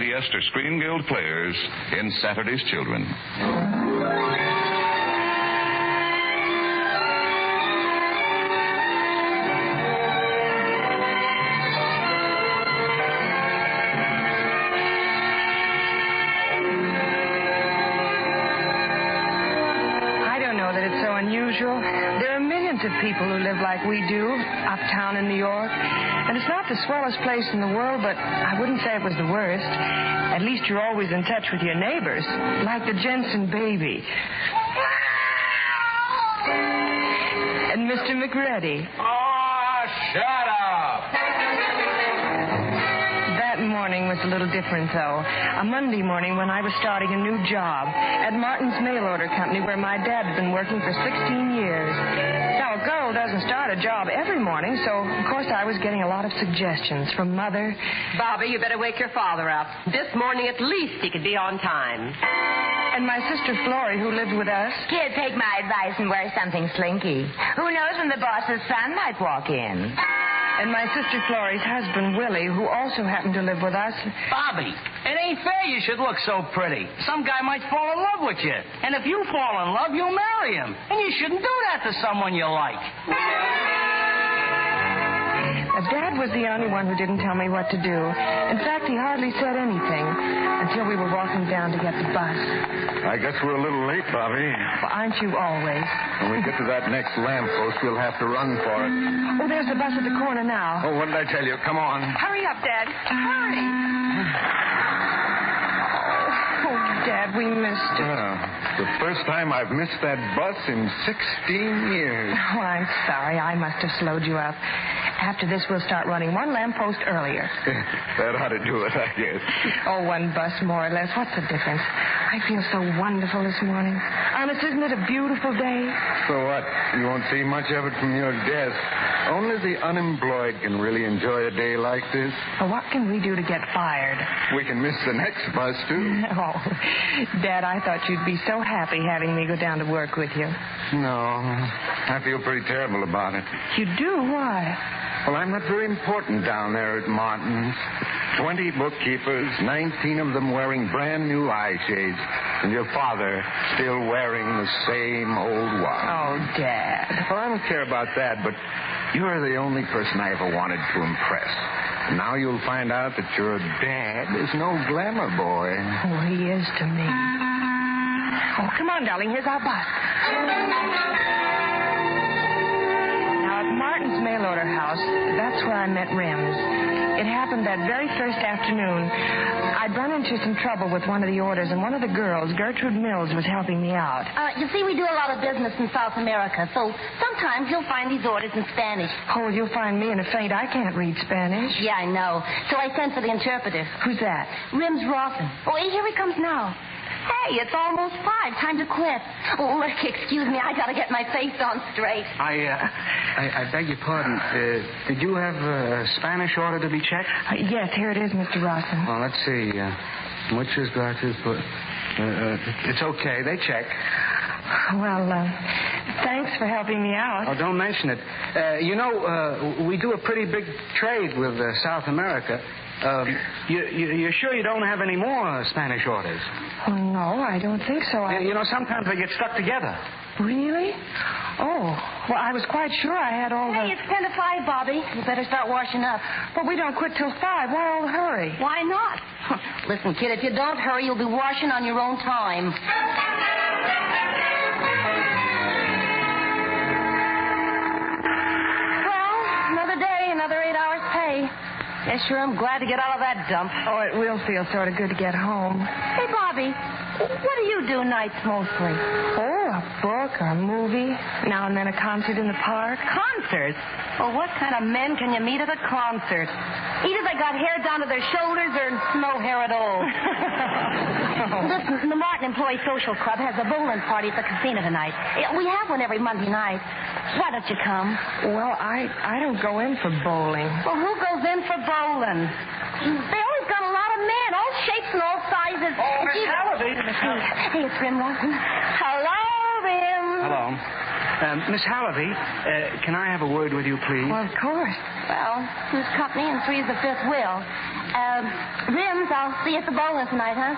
CBS or Screen Guild players in Saturday's Children. There are millions of people who live like we do, uptown in New York. And it's not the swellest place in the world, but I wouldn't say it was the worst. At least you're always in touch with your neighbors, like the Jensen baby. And Mr. McReady. Oh, shut up! That morning was a little different, though. A Monday morning when I was starting a new job at Martin's Mail Order Company, where my dad had been working for 16 years. Now, a girl doesn't start a job every morning, so, of course, I was getting a lot of suggestions from Mother. Bobby, you better wake your father up. This morning, at least, he could be on time. And my sister Florrie, who lived with us. Kid, take my advice and wear something slinky. Who knows when the boss's son might walk in? And my sister Florrie's husband, Willie, who also happened to live with us. Bobby, it ain't fair you should look so pretty. Some guy might fall in love with you. And if you fall in love, you'll marry him. And you shouldn't do that to someone you like. Dad was the only one who didn't tell me what to do. In fact, he hardly said anything until we were walking down to get the bus. I guess we're a little late, Bobby. Well, aren't you always? When we get to that next lamppost, we'll have to run for it. Oh, there's the bus at the corner now. Oh, what did I tell you? Come on. Hurry up, Dad. Hurry. Oh, Dad, we missed it. The first time I've missed that bus in 16 years. Oh, I'm sorry. I must have slowed you up. After this, we'll start running one lamppost earlier. That ought to do it, I guess. Oh, one bus more or less. What's the difference? I feel so wonderful this morning. Honest, isn't it a beautiful day? So what? You won't see much of it from your desk. Only the unemployed can really enjoy a day like this. Well, what can we do to get fired? We can miss the next bus, too. Oh, Dad, I thought you'd be so happy having me go down to work with you. No, I feel pretty terrible about it. You do? Why? Well, I'm not very important down there at Martin's. 20 bookkeepers, 19 of them wearing brand new eye shades, and your father still wearing the same old one. Oh, Dad. Well, I don't care about that, but you're the only person I ever wanted to impress. And now you'll find out that your dad is no glamour boy. Oh, he is to me. Oh, come on, darling. Here's our bus. Martin's mail order house, that's where I met Rims. It happened that very first afternoon. I'd run into some trouble with one of the orders, and one of the girls, Gertrude Mills, was helping me out. You see, we do a lot of business in South America, so sometimes you'll find these orders in Spanish. Oh, you'll find me in a faint. I can't read Spanish. Yeah, I know. So I sent for the interpreter. Who's that? Rims Rosson. Oh, here he comes now. Hey, it's almost 5. Time to quit. Oh, look, excuse me. I got to get my face on straight. I beg your pardon. Did you have a Spanish order to be checked? Yes, here it is, Mr. Rosson. Well, let's see. Muchas gracias. It's okay. They check. Well, thanks for helping me out. Oh, don't mention it. We do a pretty big trade with South America. You're sure you don't have any more Spanish orders? Oh, no, I don't think so. Sometimes they get stuck together. Really? Oh, well, I was quite sure I had all Hey, it's 10 to 5, Bobby. You better start washing up. But we don't quit till 5. Why all the hurry? Why not? Listen, kid, if you don't hurry, you'll be washing on your own time. Well, another day, another 8 hours pay. Yes, sure, I'm glad to get out of that dump. Oh, it will feel sort of good to get home. Hey, Bobby, what do you do nights mostly? Oh, a book or a movie. Now and then a concert in the park. Concerts? Well, what kind of men can you meet at a concert? Either they got hair down to their shoulders or no hair at all. Listen, the Martin Employee Social Club has a bowling party at the casino tonight. We have one every Monday night. Why don't you come? Well, I don't go in for bowling. Well, who goes in for bowling? They always got a lot of men, all shapes and all sizes. Oh, Miss Halevy. Hey, it's Rim Rosson. Hello, Rim. Hello. Miss Halevy, can I have a word with you, please? Well, of course. Well, 2's company and 3's the fifth wheel. Rims, I'll see you at the bowling tonight, huh?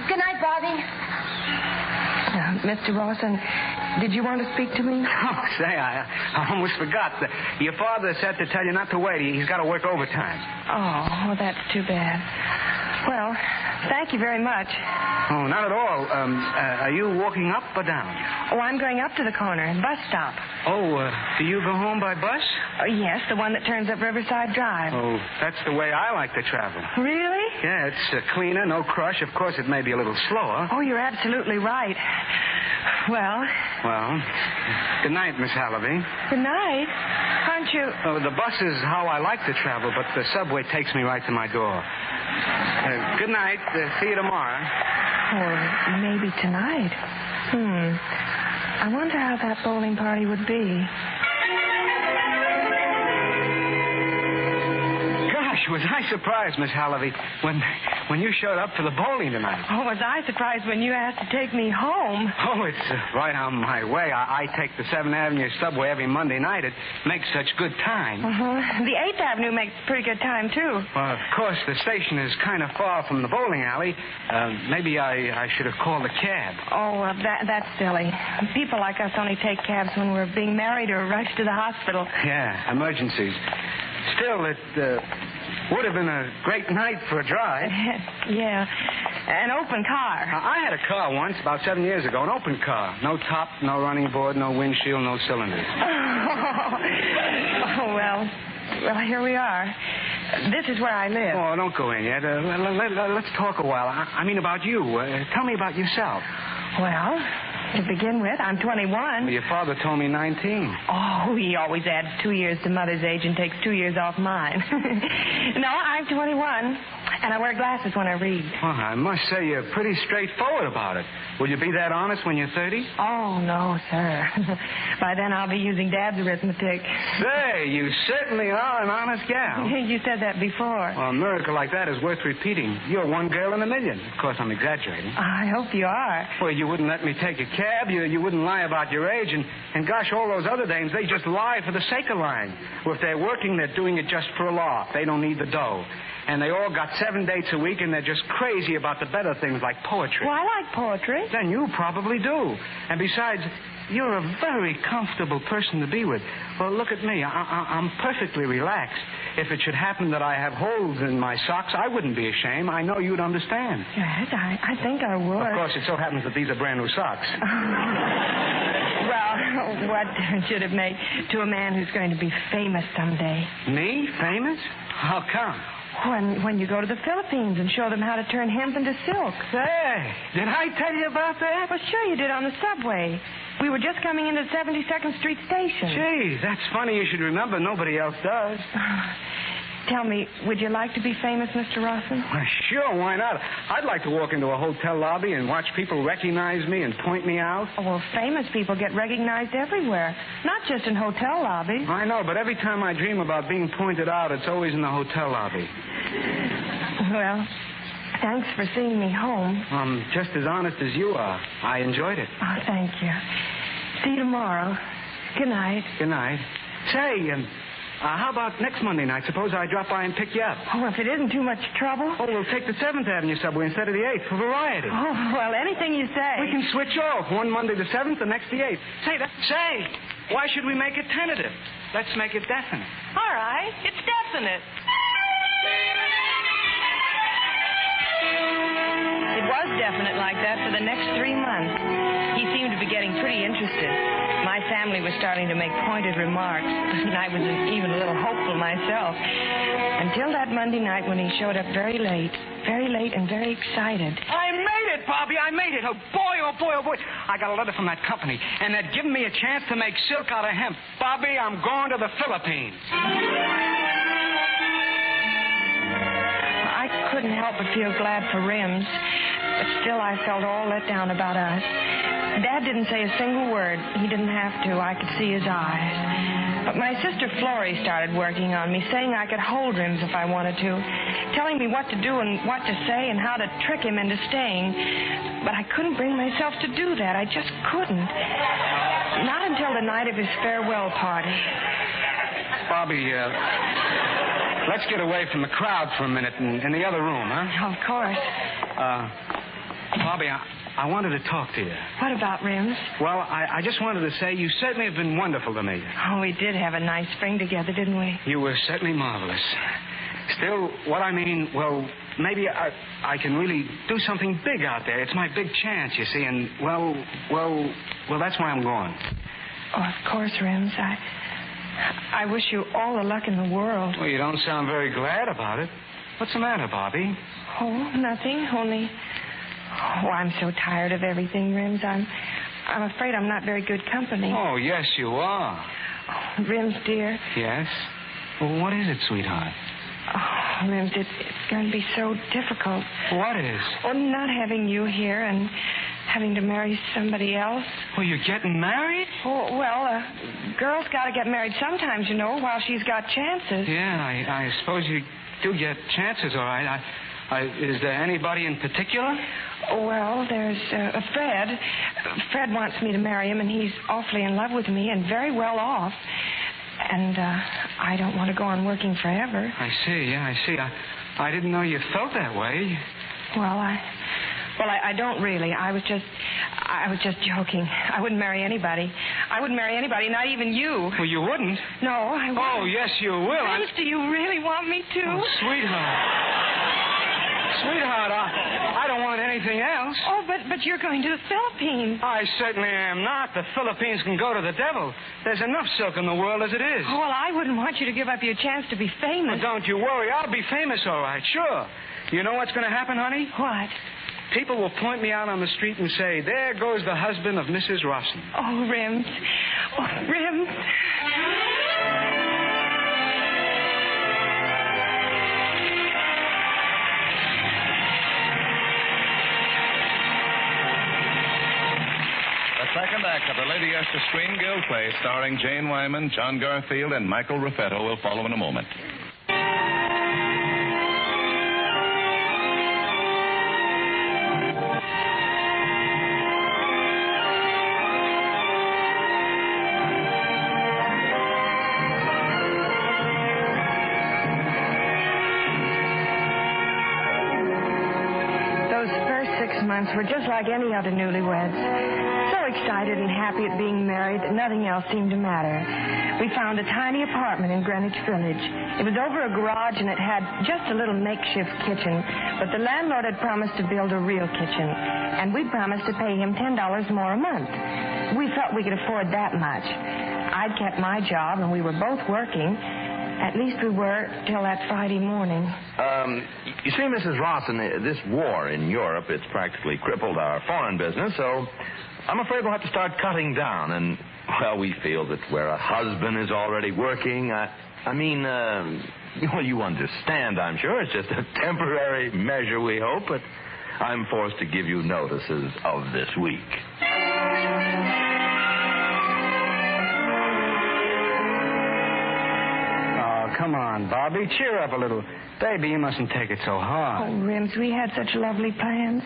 Good night, Bobby. Mr. Rosson, did you want to speak to me? Oh, say, I almost forgot. Your father said to tell you not to wait. He's got to work overtime. Oh, well, that's too bad. Well, thank you very much. Oh, not at all. Are you walking up or down? Oh, I'm going up to the corner, bus stop. Oh, do you go home by bus? Yes, the one that turns up Riverside Drive. Oh, that's the way I like to travel. Really? Yeah, it's cleaner, no crush. Of course, it may be a little slower. Oh, you're absolutely right. Well, good night, Miss Halevy. good night. Aren't you... Oh, the bus is how I like to travel, but the subway takes me right to my door. Good night. See you tomorrow. Or maybe tonight. I wonder how that bowling party would be. Gosh, was I surprised, Miss Halevy, when you showed up for the bowling tonight. Oh, was I surprised when you asked to take me home? Oh, it's right on my way. I take the 7th Avenue subway every Monday night. It makes such good time. The 8th Avenue makes pretty good time, too. Well, of course, the station is kind of far from the bowling alley. Maybe I should have called a cab. Oh, that's silly. People like us only take cabs when we're being married or rushed to the hospital. Yeah, emergencies. Still, it would have been a great night for a drive. Yeah, an open car. I had a car once, about 7 years ago, an open car. No top, no running board, no windshield, no cylinders. Oh, well, here we are. This is where I live. Oh, don't go in yet. Let's talk a while. I mean about you. Tell me about yourself. Well, to begin with, I'm 21. Well, your father told me 19. Oh, he always adds 2 years to Mother's age and takes 2 years off mine. No, I'm 21, and I wear glasses when I read. Well, I must say you're pretty straightforward about it. Will you be that honest when you're 30? Oh, no, sir. By then, I'll be using Dad's arithmetic. Say, you certainly are an honest gal. You said that before. Well, a miracle like that is worth repeating. You're one girl in a million. Of course, I'm exaggerating. I hope you are. Well, you wouldn't let me take a cab. You wouldn't lie about your age. And gosh, all those other dames, they just lie for the sake of lying. Well, if they're working, they're doing it just for a laugh. They don't need the dough. And they all got 7 dates a week, and they're just crazy about the better things like poetry. Well, I like poetry. Then you probably do. And besides, you're a very comfortable person to be with. Well, look at me. I'm perfectly relaxed. If it should happen that I have holes in my socks, I wouldn't be ashamed. I know you'd understand. Yes, I think I would. Of course, it so happens that these are brand new socks. Well, what difference should it make to a man who's going to be famous someday? Me? Famous? How come? When you go to the Philippines and show them how to turn hemp into silk. Say, did I tell you about that? Well, sure you did on the subway. We were just coming into 72nd Street Station. Gee, that's funny you should remember. Nobody else does. Tell me, would you like to be famous, Mr. Rosson? Well, sure, why not? I'd like to walk into a hotel lobby and watch people recognize me and point me out. Oh, well, famous people get recognized everywhere, not just in hotel lobbies. I know, but every time I dream about being pointed out, it's always in the hotel lobby. Well, thanks for seeing me home. I'm just as honest as you are. I enjoyed it. Oh, thank you. See you tomorrow. Good night. Good night. Say, how about next Monday night? Suppose I drop by and pick you up. Oh, if it isn't too much trouble. Oh, we'll take the 7th Avenue subway instead of the 8th for variety. Oh, well, anything you say. We can switch off. One Monday the 7th, the next the 8th. Say, why should we make it tentative? Let's make it definite. All right, it's definite. It was definite like that for the next 3 months. He seemed to be getting pretty interested. My family was starting to make pointed remarks, and I was even a little hopeful myself. Until that Monday night when he showed up very late and very excited. I made it, Bobby, I made it. Oh, boy, oh, boy, oh, boy. I got a letter from that company, and they'd given me a chance to make silk out of hemp. Bobby, I'm going to the Philippines. I couldn't help but feel glad for Rims, but still I felt all let down about us. Dad didn't say a single word. He didn't have to. I could see his eyes. But my sister Florrie started working on me, saying I could hold Rims if I wanted to, telling me what to do and what to say and how to trick him into staying. But I couldn't bring myself to do that. I just couldn't. Not until the night of his farewell party. Bobby, let's get away from the crowd for a minute in the other room, huh? Of course. Bobby, I wanted to talk to you. What about Rims? Well, I just wanted to say you certainly have been wonderful to me. Oh, we did have a nice spring together, didn't we? You were certainly marvelous. Still, what I mean, well, maybe I can really do something big out there. It's my big chance, you see, and, well, that's why I'm going. Oh, of course, Rims. I wish you all the luck in the world. Well, you don't sound very glad about it. What's the matter, Bobby? Oh, nothing, only... Oh, I'm so tired of everything, Rims. I'm afraid I'm not very good company. Oh, yes, you are. Oh, Rims, dear. Yes? Well, what is it, sweetheart? Oh, Rims, it's going to be so difficult. What is? Oh, not having you here and having to marry somebody else. Well, you're getting married? Oh, well, a girl's got to get married sometimes, you know, while she's got chances. Yeah, I suppose you do get chances, all right. Is there anybody in particular? Well, there's Fred. Fred wants me to marry him, and he's awfully in love with me and very well off. And I don't want to go on working forever. I see. I didn't know you felt that way. Well, I don't really. I was just joking. I wouldn't marry anybody. Not even you. Well, you wouldn't? No, I wouldn't. Oh, yes, you will. Rims, do you really want me to? Oh, Sweetheart, I don't want anything else. Oh, but you're going to the Philippines. I certainly am not. The Philippines can go to the devil. There's enough silk in the world as it is. Oh, well, I wouldn't want you to give up your chance to be famous. Well, don't you worry. I'll be famous, all right, sure. You know what's going to happen, honey? What? People will point me out on the street and say, there goes the husband of Mrs. Rosson. Oh, Rims. Oh, Rims. The second act of the Lady Esther Screen Guild play starring Jane Wyman, John Garfield, and Michael Raffetto will follow in a moment. Those first 6 months were just like any other newlyweds. So excited and happy at being married that nothing else seemed to matter. We found a tiny apartment in Greenwich Village. It was over a garage and it had just a little makeshift kitchen, but the landlord had promised to build a real kitchen, and we promised to pay him $10 more a month. We felt we could afford that much. I'd kept my job and we were both working. At least we were till that Friday morning. You see, Mrs. Rosson, this war in Europe, it's practically crippled our foreign business, so I'm afraid we'll have to start cutting down. And, well, we feel that where a husband is already working, well, you understand, I'm sure. It's just a temporary measure, we hope, but I'm forced to give you notices of this week. Come on, Bobby. Cheer up a little. Baby, you mustn't take it so hard. Oh, Rims, we had such lovely plans.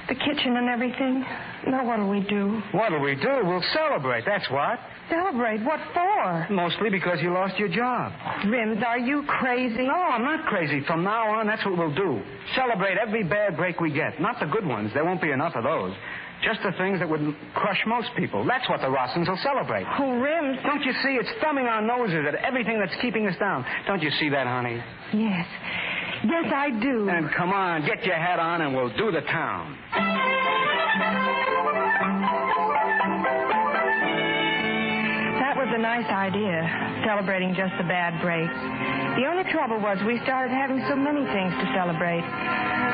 The kitchen and everything. Now, what'll we do? What'll we do? We'll celebrate, that's what. Celebrate? What for? Mostly because you lost your job. Rims, are you crazy? No, I'm not crazy. From now on, that's what we'll do. Celebrate every bad break we get. Not the good ones. There won't be enough of those. Just the things that would crush most people. That's what the Rossons will celebrate. Oh, Rims. Don't you see? It's thumbing our noses at everything that's keeping us down. Don't you see that, honey? Yes. Yes, I do. Then come on, get your hat on and we'll do the town. That was a nice idea, celebrating just the bad breaks. The only trouble was we started having so many things to celebrate.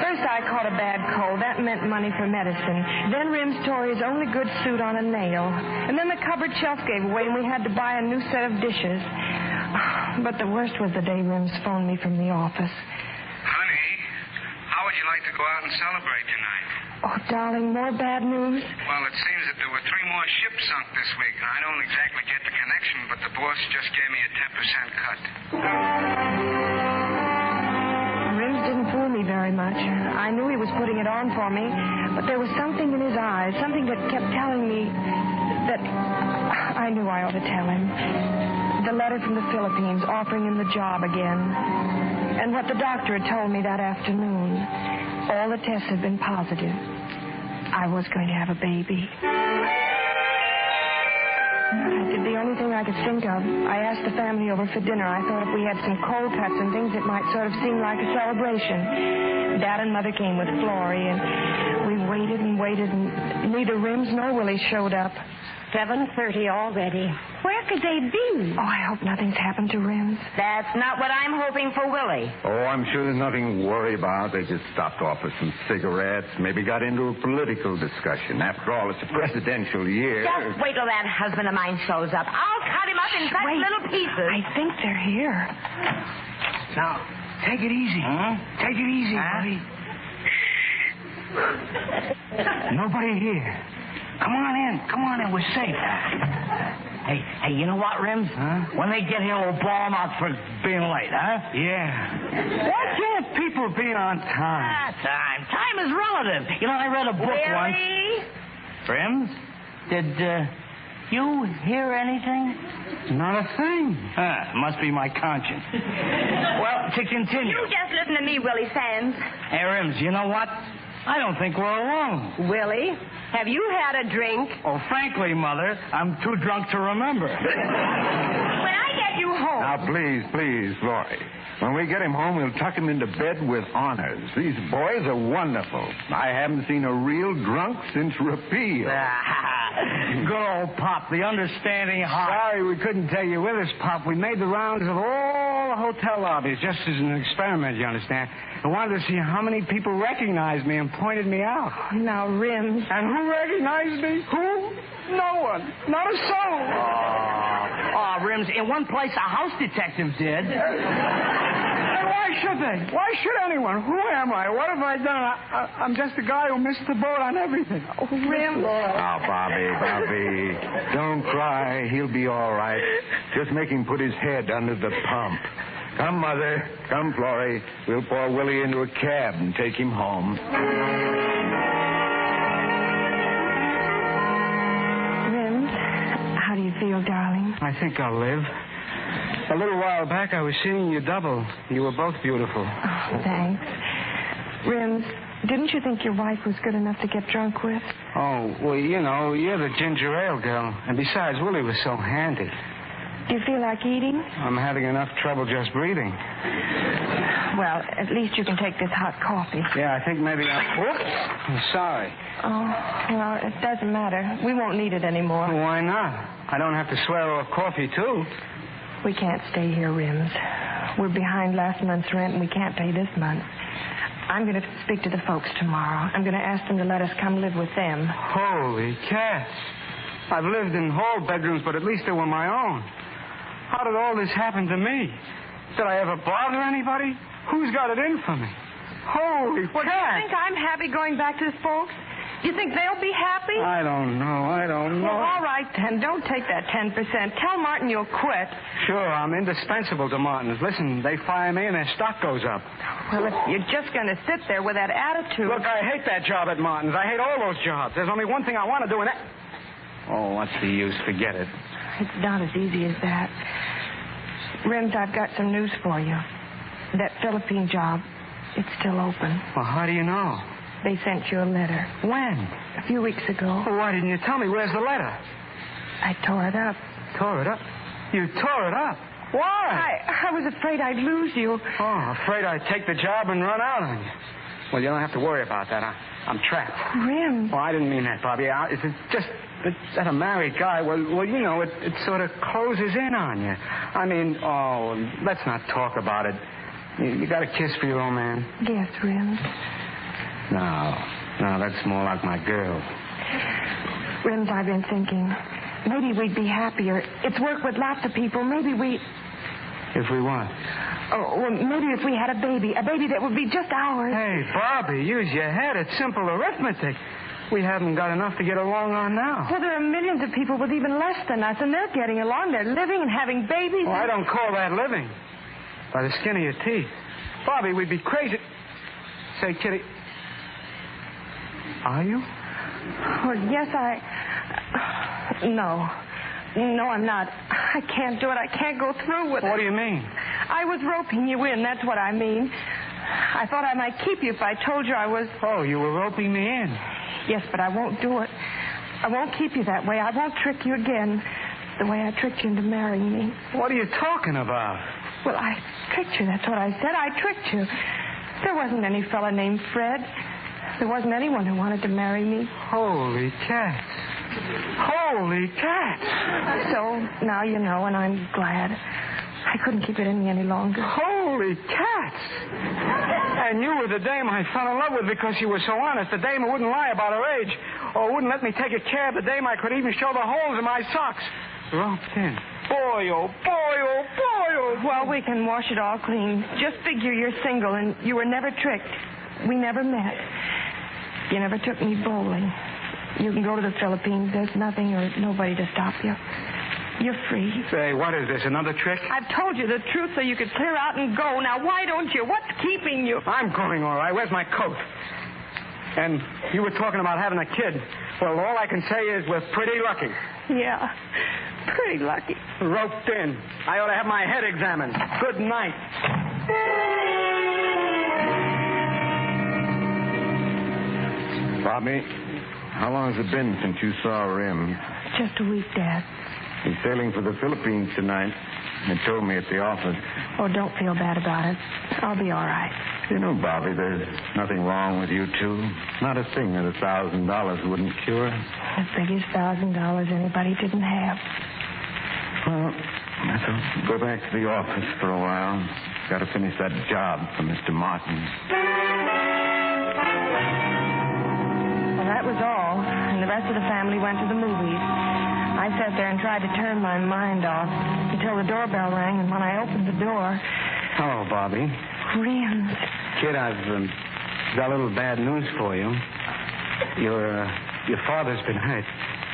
First, I caught a bad cold. That meant money for medicine. Then Rims tore his only good suit on a nail. And then the cupboard shelf gave away and we had to buy a new set of dishes. But the worst was the day Rims phoned me from the office. Honey, how would you like to go out and celebrate tonight? Oh, darling, more bad news? Well, it seems that there were 3 more ships sunk this week. I don't exactly get the connection, but the boss just gave me a 10% cut. Rims didn't fool me very much. I knew he was putting it on for me, but there was something in his eyes, something that kept telling me that I knew I ought to tell him. the letter from the Philippines offering him the job again. And what the doctor had told me that afternoon. All the tests had been positive. I was going to have a baby. I did the only thing I could think of. I asked the family over for dinner. I thought if we had some cold cuts and things, it might sort of seem like a celebration. Dad and Mother came with Florrie, and we waited and waited, and neither Rims nor Willie showed up. 7:30 already. Where could they be? Oh, I hope nothing's happened to Rims. That's not what I'm hoping for Willie. Oh, I'm sure there's nothing to worry about. They just stopped off for some cigarettes, maybe got into a political discussion. After all, it's a presidential year. Just wait till that husband of mine shows up. I'll cut him up in such little pieces. I think they're here. Now, take it easy. Huh? Take it easy, buddy. Nobody here. Come on in. We're safe. Hey, you know what, Rims? Huh? When they get here, we'll ball them out for being late, huh? Yeah. Why can't people be on time? Time is relative. You know, I read a book once. Rims, did you hear anything? Not a thing. Must be my conscience. Well, to continue. You just listen to me, Willie Sands. Hey, Rims, you know what? I don't think we're alone. Willie, have you had a drink? Oh, frankly, Mother, I'm too drunk to remember. When I get you home. Now, please, Florrie. When we get him home, we'll tuck him into bed with honors. These boys are wonderful. I haven't seen a real drunk since repeal. Good old Pop, the understanding heart. Sorry we couldn't take you with us, Pop. We made the rounds of all the hotel lobbies just as an experiment, you understand. I wanted to see how many people recognized me and pointed me out. Now, Rims. And who recognized me? Who? No one. Not a soul. Oh, Rims, in one place a house detective did. Hey, why should they? Why should anyone? Who am I? What have I done? I'm just a guy who missed the boat on everything. Oh, Rims. Now, Bobby, don't cry. He'll be all right. Just make him put his head under the pump. Come, Mother. Come, Florrie. We'll pour Willie into a cab and take him home. Rims, how do you feel, darling? I think I'll live. A little while back, I was seeing you double. You were both beautiful. Oh, thanks. Rims, didn't you think your wife was good enough to get drunk with? Oh, well, you know, you're the ginger ale girl. And besides, Willie was so handy. Do you feel like eating? I'm having enough trouble just breathing. Well, at least you can take this hot coffee. Yeah, I think maybe I'm sorry. Oh, well, it doesn't matter. We won't need it anymore. Well, why not? I don't have to swear off coffee, too. We can't stay here, Rims. We're behind last month's rent, and we can't pay this month. I'm going to speak to the folks tomorrow. I'm going to ask them to let us come live with them. Holy cats. I've lived in hall bedrooms, but at least they were my own. How did all this happen to me? Did I ever bother anybody? Who's got it in for me? Holy cats. You think I'm happy going back to the folks? You think they'll be happy? I don't know. Well, all right, then. Don't take that 10%. Tell Martin you'll quit. Sure, I'm indispensable to Martin's. Listen, they fire me and their stock goes up. Well, if you're just going to sit there with that attitude... Look, I hate that job at Martin's. I hate all those jobs. There's only one thing I want to do, and that... Oh, what's the use? Forget it. It's not as easy as that. Rims, I've got some news for you. That Philippine job, it's still open. Well, how do you know? They sent you a letter. When? A few weeks ago. Well, why didn't you tell me? Where's the letter? I tore it up. Tore it up? You tore it up? Why? I was afraid I'd lose you. Oh, afraid I'd take the job and run out on you. Well, you don't have to worry about that. I'm trapped. Rims. Well, I didn't mean that, Bobby. It's just that a married guy, well, you know, it sort of closes in on you. I mean, let's not talk about it. You got a kiss for your old man? Yes, Rims. No, that's more like my girl. Rims, I've been thinking, maybe we'd be happier. It's work with lots of people. Maybe we... If we what? Oh, well, maybe if we had a baby that would be just ours. Hey, Bobby, use your head. It's simple arithmetic. We haven't got enough to get along on now. Well, there are millions of people with even less than us, and they're getting along. They're living and having babies. Well, I don't call that living. By the skin of your teeth. Bobby, we'd be crazy. Say, Kitty. Are you? Well, yes, No, I'm not. I can't do it. I can't go through with it. What do you mean? I was roping you in. That's what I mean. I thought I might keep you if I told you I was... Oh, you were roping me in. Yes, but I won't do it. I won't keep you that way. I won't trick you again the way I tricked you into marrying me. What are you talking about? Well, I tricked you. That's what I said. I tricked you. There wasn't any fella named Fred. There wasn't anyone who wanted to marry me. Holy cats. Holy cats. So now you know, and I'm glad. I couldn't keep it in me any longer. Holy cats. And you were the dame I fell in love with because you were so honest. The dame who wouldn't lie about her age or wouldn't let me take a cab. The dame I could even show the holes in my socks. Roped in. Boy, oh, boy, oh, boy, oh. Well, we can wash it all clean. Just figure you're single and you were never tricked. We never met. You never took me bowling. You can go to the Philippines. There's nothing or nobody to stop you. You're free. Say, what is this, another trick? I've told you the truth so you could clear out and go. Now, why don't you? What's keeping you? I'm going, all right. Where's my coat? And you were talking about having a kid. Well, all I can say is we're pretty lucky. Yeah, pretty lucky. Roped in. I ought to have my head examined. Good night. Bobby, how long has it been since you saw Rim? Just a week, Dad. He's sailing for the Philippines tonight. They told me at the office. Oh, don't feel bad about it. I'll be all right. You know, Bobby, there's nothing wrong with you two. Not a thing that $1,000 wouldn't cure. The biggest $1,000 anybody didn't have. Well, I shall go back to the office for a while. Got to finish that job for Mr. Martin. Well, that was all. And the rest of the family went to the movies. I sat there and tried to turn my mind off until the doorbell rang, and when I opened the door... Hello, Bobby. Rims. Kid, I've got a little bad news for you. Your father's been hurt.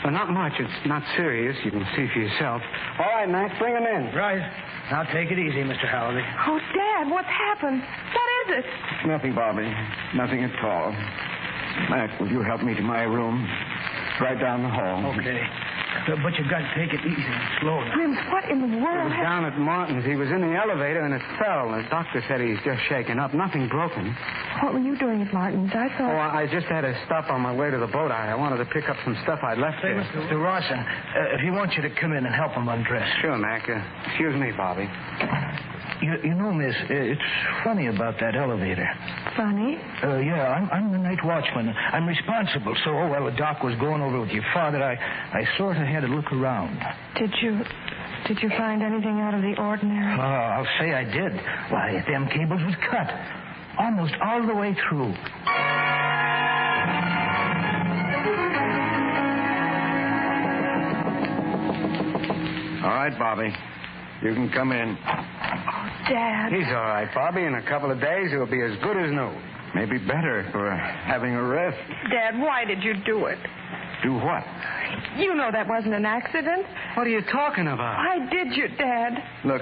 Well, not much. It's not serious. You can see for yourself. All right, Max, bring him in. Right. Now take it easy, Mr. Halevy. Oh, Dad, what's happened? What is it? Nothing, Bobby. Nothing at all. Mac, will you help me to my room? Right down the hall. Okay. But you've got to take it easy and slow. Rims, what in the He world? was down at Martin's. He was in the elevator, and it fell. The doctor said he's just shaken up. Nothing broken. What were you doing at Martin's? I thought... Oh, I just had to stop on my way to the boat. I wanted to pick up some stuff I'd left Say, there. Mr. Rosson, if he wants you to come in and help him undress. Sure, Mac. Excuse me, Bobby. You know, miss, it's funny about that elevator. Funny? Yeah, I'm the night watchman. I'm responsible. So, while the doc was going over with your father, I sort of had to look around. Did you find anything out of the ordinary? Oh, I'll say I did. Why, them cables was cut. Almost all the way through. All right, Bobby. You can come in. Dad. He's all right, Bobby. In a couple of days, he'll be as good as new. Maybe better for having a rest. Dad, why did you do it? Do what? You know that wasn't an accident. What are you talking about? Why did you, Dad? Look,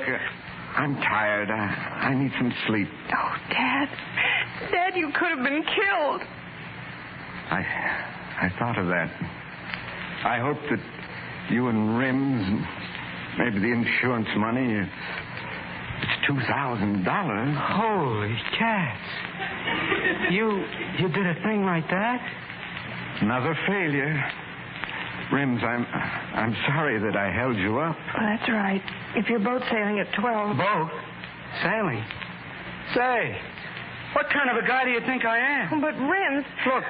I'm tired. I need some sleep. Oh, Dad. Dad, you could have been killed. I thought of that. I hope that you and Rims and maybe the insurance money, it's $2,000. Holy cats. You did a thing like that? Another failure. Rims, I'm sorry that I held you up. Well, that's right. If your boat's sailing at 12... Boat? Sailing? Say, what kind of a guy do you think I am? But, Rims... Look,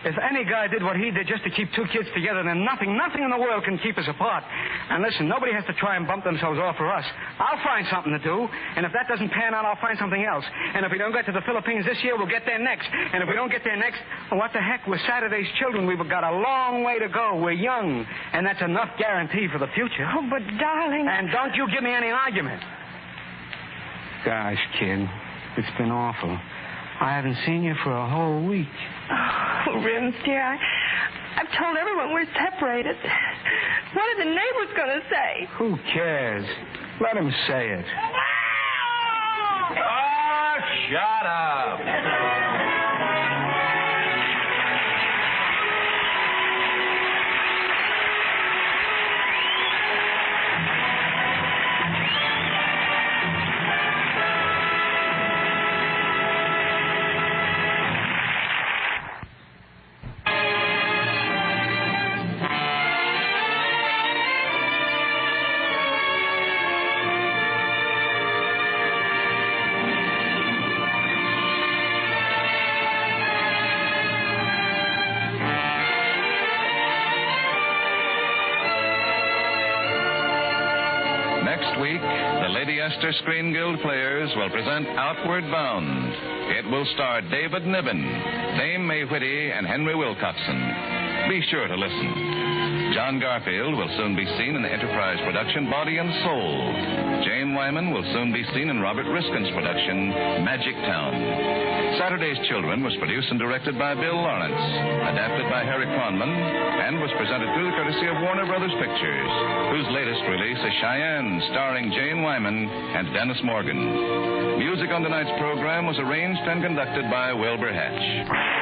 if any guy did what he did just to keep two kids together, then nothing in the world can keep us apart. And listen, nobody has to try and bump themselves off for us. I'll find something to do, and if that doesn't pan out, I'll find something else. And if we don't get to the Philippines this year, we'll get there next. And if we don't get there next, well, what the heck? We're Saturday's children. We've got a long way to go. We're young, and that's enough guarantee for the future. Oh, but, darling... And don't you give me any argument. Gosh, kid, it's been awful. I haven't seen you for a whole week. Oh, Rims, dear, I've told everyone we're separated. What are the neighbors going to say? Who cares? Let him say it. Oh, shut up. week, the Lady Esther Screen Guild Players will present Outward Bound. It will star David Niven, Dame May Whitty, and Henry Wilcoxon. Be sure to listen. John Garfield will soon be seen in the Enterprise production Body and Soul. Jane Wyman will soon be seen in Robert Riskin's production Magic Town. Saturday's Children was produced and directed by Bill Lawrence, adapted by Harry Cronman, and was presented through the courtesy of Warner Brothers Pictures, whose latest release is Cheyenne, starring Jane Wyman and Dennis Morgan. Music on tonight's program was arranged and conducted by Wilbur Hatch.